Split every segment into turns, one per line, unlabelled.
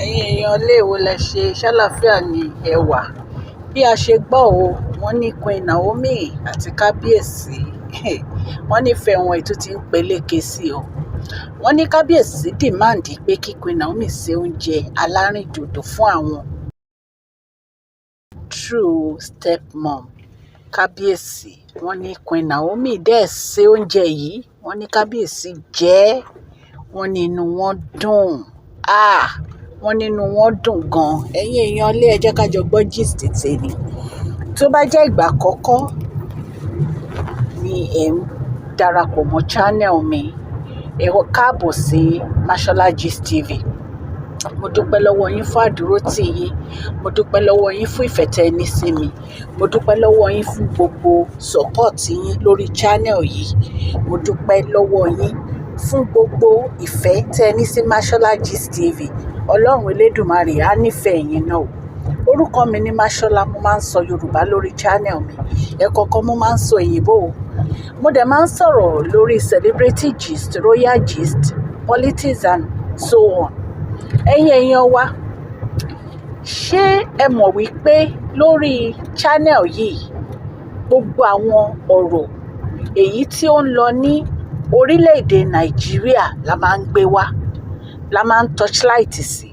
Ẹ̀yin èèyàn ilé èwo lẹ ṣe ṣàlàáfíà ní ẹwà bí a ṣe gbọ́ o wọ́n ní Queen Naomi àti Kábíyèsí wọ́n nífẹ̀ẹ́ wọn ètò tí ń peléke sí o. Wọ́n ní Kábíyèsí dìmáàndì pé kí Queen Naomi ṣe oúnjẹ alárìndòdò fún àwọn true stepmom Kábíyèsí. Wọ́n ní Queen Naomi dẹ̀ ṣe oúnjẹ yìí, wọ́n ní Kábíyèsí jẹ ẹ́, wọ́n ní inú wọn dùn. Wọ́n nínú wọn dùn gan. Ẹ̀yin èèyàn ilé ẹ jẹ́ ká jọ gbọ́ gist tèmi. Tó bá jẹ́ ìgbà àkọ́kọ́ ni ẹ̀ ń darapọ̀ mọ́ channel mi, ẹ káàbọ̀ sí Mashola Gist TV. Mo dúpẹ́ lọ́wọ́ yín fún àdúrótì yín, mo dúpẹ́ lọ́wọ́ yín fún ìfẹ́ tẹ́ ẹ ní sí mi, mo dúpẹ́ lọ́wọ́ yín fún gbogbo support yín lórí channel yìí, mo dúpẹ́ lọ́wọ́ yín fún gbogbo ìfẹ́ tẹ́ ẹ ní sí Mashola Gist TV. Ọlọ́run Elédùmarè á nífẹ̀ẹ́ yín náà. Orúkọ mi ni Mashola, mo máa ń sọ Yorùbá lórí channel mi, ẹ̀kọ̀ọ̀kan mo máa ń sọ òyìnbó o. Mo dẹ̀ máa ń sọ̀rọ̀ lórí celebrity gist, royal gist, politics and so on. Ẹ̀yin èèyàn wa, ṣé ẹ mọ̀ wípé lórí channel yìí gbogbo àwọn ọ̀rọ̀ èyí tí ó ń lọ ní orílẹ̀-èdè Nàìjíríà la máa ń gbé wá, la máa ń torchlight sí.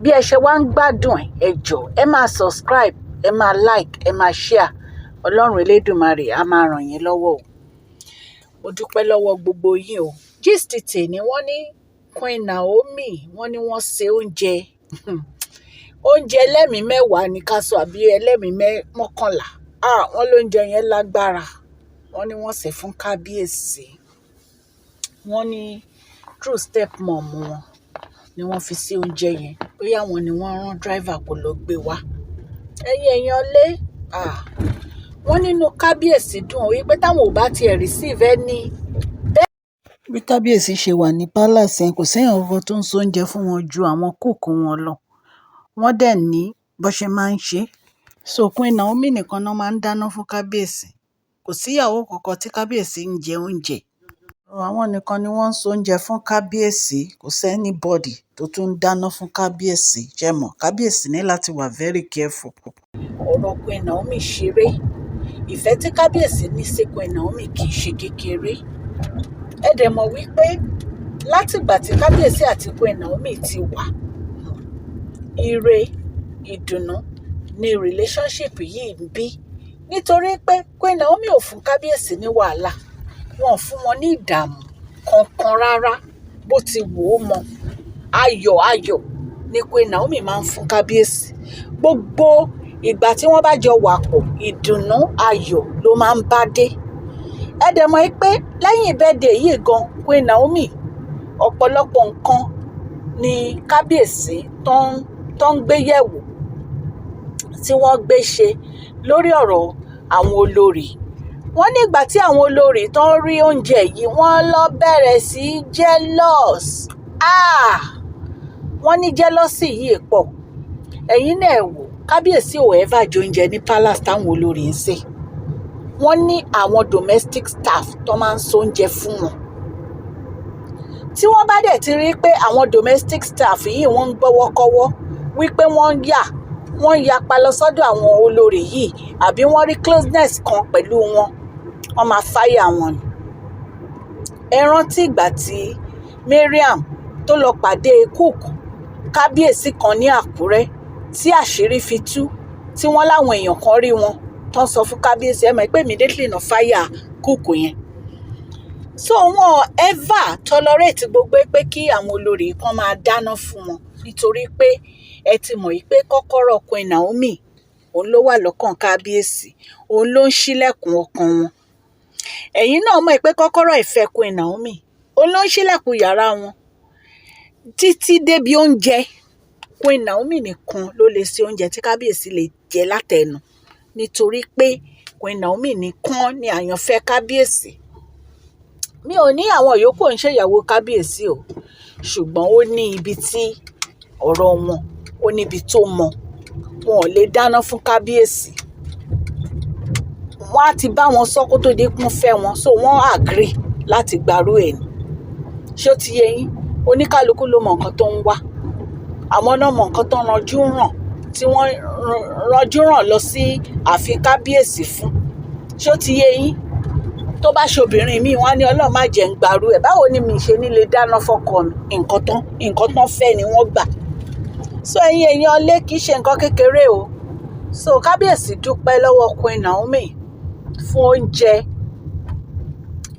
Bí ẹ ṣe wá ń gbádùn ẹ jọ̀ọ́ ẹ máa subscribe, ẹ máa like, ẹ máa share. Ọlọ́run Elédùmarè á máa ràn yín lọ́wọ́ o. Mo dúpẹ́ lọ́wọ́ gbogbo yín o. Gist tèmi wọ́n ní Queen Naomi wọ́n ní wọ́n ṣe oúnjẹ oúnjẹ ẹlẹ́mìí mẹ́wàá ní ká sọ àbí ẹlẹ́mìí mọ́kànlá. Wọ́n lóúnjẹ yẹn lágbára. Wọ́n ní wọ́n ṣe fún Kábíyèsí. Wọ́n ní true stepmom wọn ni wọ́n fi sí oúnjẹ yẹn, bóyá wọn ni wọ́n rán driver kó lọ gbé wá. Ẹ̀yin èèyàn lé wọ́n nínú Kábíyèsí dùn wípé táwọn ò bá tiẹ̀ receive any. Bí Kábíyèsí ṣe wà ní palace yẹn, kò séèyàn kankan tó ń so oúnjẹ fún wọn ju àwọn kúùkù wọn lọ. Wọ́n dẹ̀ ní bó ṣe máa ń ṣe. So Queen Naomi nìkan náà máa ń dáná fún Kábíyèsí. Kò síyàwó kankan tí Kábíyèsí ń jẹ oúnjẹ. Àwọn nìkan ni wọ́n ń so oúnjẹ fún Kábíyèsí. Kò sí anybody tó tún ń dáná fún Kábíyèsí. Jẹ́ mọ̀, Kábíyèsí ní láti wà very careful. Ọ̀rọ̀ Queen Naomi ṣeré. Ìfẹ́ tí Kábíyèsí ní sí Queen Naomi kì í ṣe kékeré. Ẹ dẹ̀ mọ̀ wípé látìgbà tí Kábíyèsí àti Queen Naomi ti wà, ire, ìdùnnú ni relationship yìí ń bí. Nítorí pé Queen Naomi ò fún Kábíyèsí ní wàhálà. Wọn ò fún wọn ní ìdààmú kankan rárá bó ti wù ó mọ. Ayọ̀ ni Queen Naomi máa ń fún Kábíyèsí. Gbogbo ìgbà tí wọ́n bá jọ wà pọ̀, ìdùnnú ayọ̀ ló máa ń bá dé. Ẹ dẹ̀ mọ̀ pé lẹ́yìn birthday yìí gan, Queen Naomi ọ̀pọ̀lọpọ̀ nǹkan ni Kábíyèsí tó ń gbé yẹ̀wò, tí wọ́n gbé ṣe lórí ọ̀rọ̀ àwọn olórí. Wọ́n ní ìgbà tí àwọn olórí tó ń rí oúnjẹ yìí, wọ́n lọ bẹ̀rẹ̀ sí jealous. Wọ́n ní jealousy yìí pọ̀. Ẹ̀yin náà wò, Kábíyèsí ò ever jẹ oúnjẹ ní palace táwọn olórí ń sè. Wọ́n ní àwọn domestic staff tó máa ń so oúnjẹ fún wọn. Tí wọ́n bá dẹ̀ ti rí pé àwọn domestic staff yìí wọ́n ń gbọ́wọ́kọ́wọ́ wípé wọ́n yapa lọ sọ́dọ̀ àwọn olórí yìí, àbí wọ́n rí closeness kan pẹ̀lú wọn, wọ́n máa fáyà wọn ni. Ẹ rántí ìgbà tí Mariam tó lọ pàdé cook Kábíyèsí kan ní Àkúrẹ́ tí àṣírí fi tú, tí wọ́n láwọn èèyàn kan rí wọn tó ń sọ fún Kábíyèsí, ẹ mọ̀ pé immediately náà fáyà cook yẹn. So wọn ever tolerate gbogbo pé kí àwọn olórí kan máa dáná fún wọn, nítorí pé ẹ ti mọ̀ pé kọ́kọ́rọ́ Queen Naomi òun ló wà lọ́kàn Kábíyèsí, òun ló ń ṣílẹ̀kùn ọkàn wọn. Ẹ̀yin náà mọ̀ pé kọ́kọ́rọ́ ìfẹ́ Queen Naomi òun ló ń ṣílẹ̀kùn yàrá wọn. Títí débi oúnjẹ, Queen Naomi nìkan ló lè ṣe oúnjẹ tí Kábíyèsí lè jẹ látẹnu, nítorí pé Queen Naomi nìkan ni àyànfẹ́ Kábíyèsí. Mi ò ní àwọn yòókù ń ṣèyàwó Kábíyèsí o, ṣùgbọ́n ó ní ibi tí ọ̀rọ̀ wọn, ó níbi tó mọ. Wọn ò lè dáná fún Kábíyèsí. Wọ́n á ti bá wọn sọ kó tó dé kún fẹ́ wọn, so wọ́n agree láti gbarú ẹ̀ ni. Ṣó ti yé yín? Oníkálukú ló mọ nǹkan tó ń wá. àwọn náà mọ nǹkan tó ranjú ràn tí wọ́n ranjú ràn lọ sí ààfin kábíyèsí fún. ṣó ti yé yín? tó bá ṣobìnrin mi wọ́n á ní ọlọ́run má jẹ́ ń gbarú ẹ̀. báwo ni mi ṣe nílé dáná fọ́kọ mi? nǹkan tán fẹ́ ni wọ́n gbà. so ẹ̀yin èèyàn lé kìí ṣe nǹkan kékeré o. so kábíyèsí dúpẹ́ lọ́wọ́ Queen Naomi fún oúnjẹ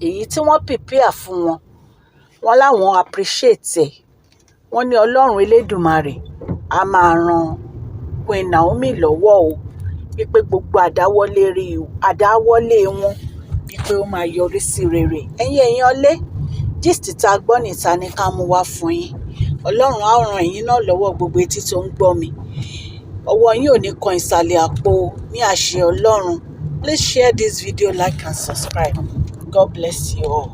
èyí tí wọ́n prepare fún wọn. wọ́n láwọn appreciate ẹ̀. wọ́n ní ọlọ́run elédùmarè a máa ran Queen Naomi lọ́wọ́ o, wípé gbogbo àdáwọ́lé wọn wípé ó máa yọrí sí rere. ẹ̀yin èèyàn lé gist tá a gbọ́ níta ní ká mú wá fún yín. ọlọ́run á ran ẹ̀yin náà lọ́wọ́, gbogbo etí tó ń gbọ́ mi. ọwọ́ yín ò ní kan ìsàlẹ̀ àpò ní àṣẹ ọlọ́run. Please share this video, like and subscribe. God bless you all.